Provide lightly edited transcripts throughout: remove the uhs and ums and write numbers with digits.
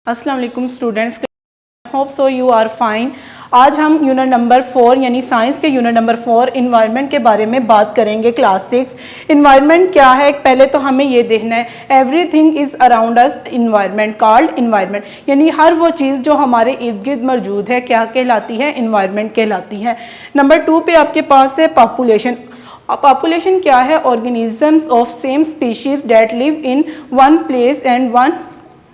अस्सलाम वालेकुम students, hope so you are fine. आज हम यूनिट नंबर 4 यानी साइंस के यूनिट नंबर 4 इन्वायरमेंट के बारे में बात करेंगे। क्लास 6 इन्वायरमेंट क्या है, पहले तो हमें ये देखना है everything is around us environment called environment, यानी हर वो चीज़ जो हमारे इर्द गिर्द मौजूद है क्या कहलाती है, इन्वायरमेंट कहलाती है। नंबर 2 पे आपके पास है पॉपुलेशन। पॉपुलेशन क्या है, organisms of same species that live in one place and one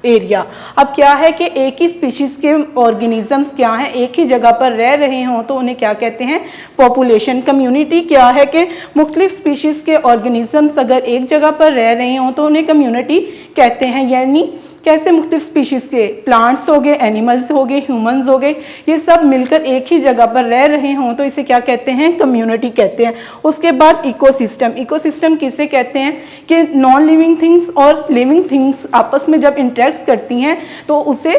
area. अब क्या है कि एक ही स्पीशीज़ के ऑर्गेनिजम्स क्या हैं, एक ही जगह पर रह रहे हों तो उन्हें क्या कहते हैं, पॉपुलेशन। कम्युनिटी क्या है कि मुख्तलिफ स्पीशीज़ के ऑर्गेनिजम्स अगर एक जगह पर रह रहे हों तो उन्हें कम्युनिटी कहते हैं। यानी कैसे मुख्तलिफ स्पीशीज़ के, प्लांट्स हो गए, एनिमल्स हो गए, ह्यूमंस हो गए, ये सब मिलकर एक ही जगह पर रह रहे हों तो इसे क्या कहते हैं, कम्युनिटी कहते हैं। उसके बाद इकोसिस्टम। इकोसिस्टम किसे कहते हैं कि नॉन लिविंग थिंग्स और लिविंग थिंग्स आपस में जब इंटरेक्ट करती हैं तो उसे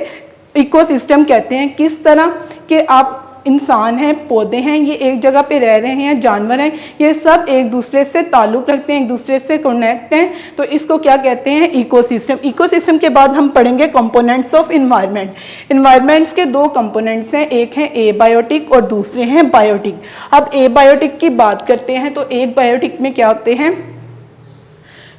इकोसिस्टम कहते हैं। किस तरह कि आप इंसान हैं, पौधे हैं, ये एक जगह पे रह रहे हैं, जानवर हैं, ये सब एक दूसरे से ताल्लुक़ रखते हैं, एक दूसरे से कनेक्ट हैं, तो इसको क्या कहते हैं, इकोसिस्टम। इकोसिस्टम के बाद हम पढ़ेंगे कंपोनेंट्स ऑफ इन्वायरमेंट। इन्वायरमेंट्स के दो कंपोनेंट्स हैं, एक है एबायोटिक और दूसरे हैं बायोटिक। अब एबायोटिक की बात करते हैं तो एबायोटिक में क्या होते हैं,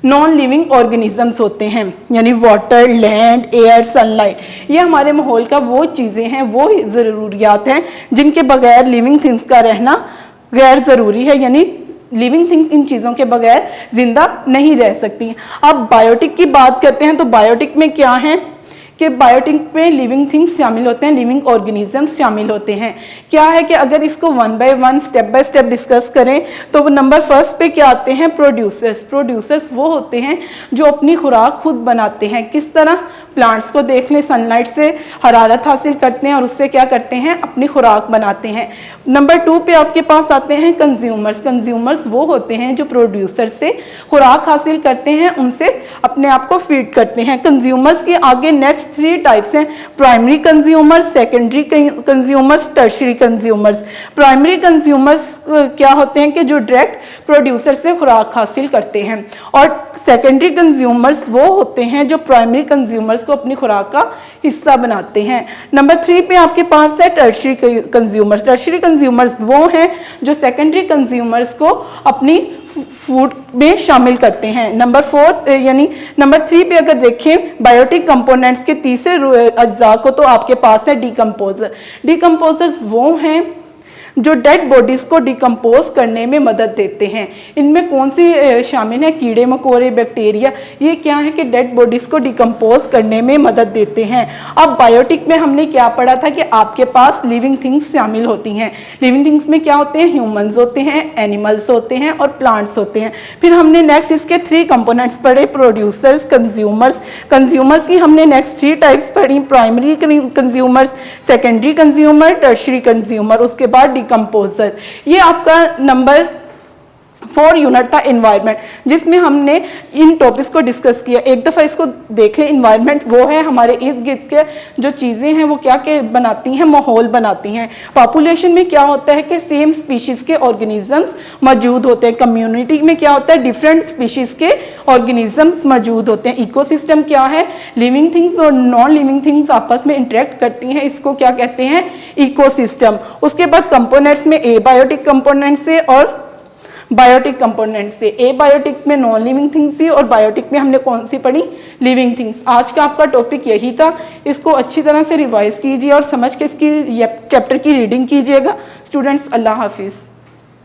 नॉन लिविंग ऑर्गेनिजम्स होते हैं, यानी वाटर, लैंड, एयर, सनलाइट, ये हमारे माहौल का वो चीज़ें हैं, वो ज़रूरियात हैं जिनके बगैर लिविंग थिंग्स का रहना गैर ज़रूरी है, यानी लिविंग थिंग्स इन चीज़ों के बगैर जिंदा नहीं रह सकती। अब बायोटिक की बात करते हैं तो बायोटिक में क्या है कि बायोटिक में लिविंग थिंग्स शामिल होते हैं, लिविंग ऑर्गेनिजम्स शामिल होते हैं। क्या है कि अगर इसको one by one step by step discuss करें तो नंबर फर्स्ट पे क्या आते हैं, प्रोड्यूसर्स। प्रोड्यूसर्स वो होते हैं जो अपनी खुराक खुद बनाते हैं। किस तरह, प्लांट्स को देख लें, सनलाइट से हरारत हासिल करते हैं और उससे क्या करते हैं, अपनी खुराक बनाते हैं। नंबर 2 पे आपके पास आते हैं कंज्यूमर्स। कंज्यूमर्स वो होते हैं जो प्रोड्यूसर से खुराक हासिल करते हैं, उनसे अपने आप को फीड करते हैं। कंज्यूमर्स के आगे नेक्स्ट 3 टाइप्स हैं, primary consumers, secondary consumers, tertiary consumers. Primary consumers क्या होते हैं कि जो डायरेक्ट प्रोड्यूसर से खुराक हासिल करते हैं, और सेकेंडरी कंज्यूमर्स वो होते हैं जो प्राइमरी कंज्यूमर्स को अपनी खुराक का हिस्सा बनाते हैं। नंबर 3 पे आपके पास है टर्शियरी कंज्यूमर्स। टर्शियरी कंज्यूमर्स वो हैं जो सेकेंडरी कंज्यूमर्स को अपनी फूड में शामिल करते हैं। नंबर 4 यानी नंबर 3 पे अगर देखें बायोटिक कंपोनेंट्स के तीसरे अज्जा को तो आपके पास है डिकम्पोजर। डिकम्पोजर्स वो हैं जो डेड बॉडीज़ को डिकम्पोज करने में मदद देते हैं। इनमें कौन सी शामिल है, कीड़े मकोड़े, बैक्टीरिया, ये क्या है कि डेड बॉडीज़ को डिकम्पोज करने में मदद देते हैं। अब बायोटिक में हमने क्या पढ़ा था कि आपके पास लिविंग थिंग्स शामिल होती हैं। लिविंग थिंग्स में क्या होते हैं, ह्यूमंस होते हैं, एनिमल्स होते हैं और प्लांट्स होते हैं। फिर हमने नेक्स्ट इसके 3 कंपोनेंट्स पढ़े, प्रोड्यूसर्स, कंज्यूमर्स। कंज्यूमर्स की हमने नेक्स्ट 3 टाइप्स पढ़ी, primary consumers, secondary consumer, tertiary consumer, उसके बाद कंपोजर। ये आपका नंबर 4 यूनिट था इन्वायरमेंट, जिसमें हमने इन टॉपिक्स को डिस्कस किया। एक दफ़ा इसको देख लें, इन्वायरमेंट वो है हमारे इर्द गिर्द के जो चीज़ें हैं वो क्या क्या बनाती हैं, माहौल बनाती हैं। पॉपुलेशन में क्या होता है कि सेम स्पीशीज़ के ऑर्गेनिजम्स मौजूद होते हैं। कम्युनिटी में क्या होता है, डिफरेंट स्पीशीज़ के ऑर्गेनिजम्स मौजूद होते हैं। इकोसिस्टम क्या है, लिविंग थिंग्स और नॉन लिविंग थिंग्स आपस में इंटरेक्ट करती हैं, इसको क्या कहते हैं, इकोसिस्टम। उसके बाद कंपोनेंट्स में एबायोटिक कंपोनेंट्स से और बायोटिक कंपोनेंट से। एबायोटिक में नॉन लिविंग थिंग्स थी और बायोटिक में हमने कौन सी पढ़ी, लिविंग थिंग्स। आज का आपका टॉपिक यही था, इसको अच्छी तरह से रिवाइज कीजिए और समझ के इसकी चैप्टर की रीडिंग कीजिएगा। स्टूडेंट्स, अल्लाह हाफिज़।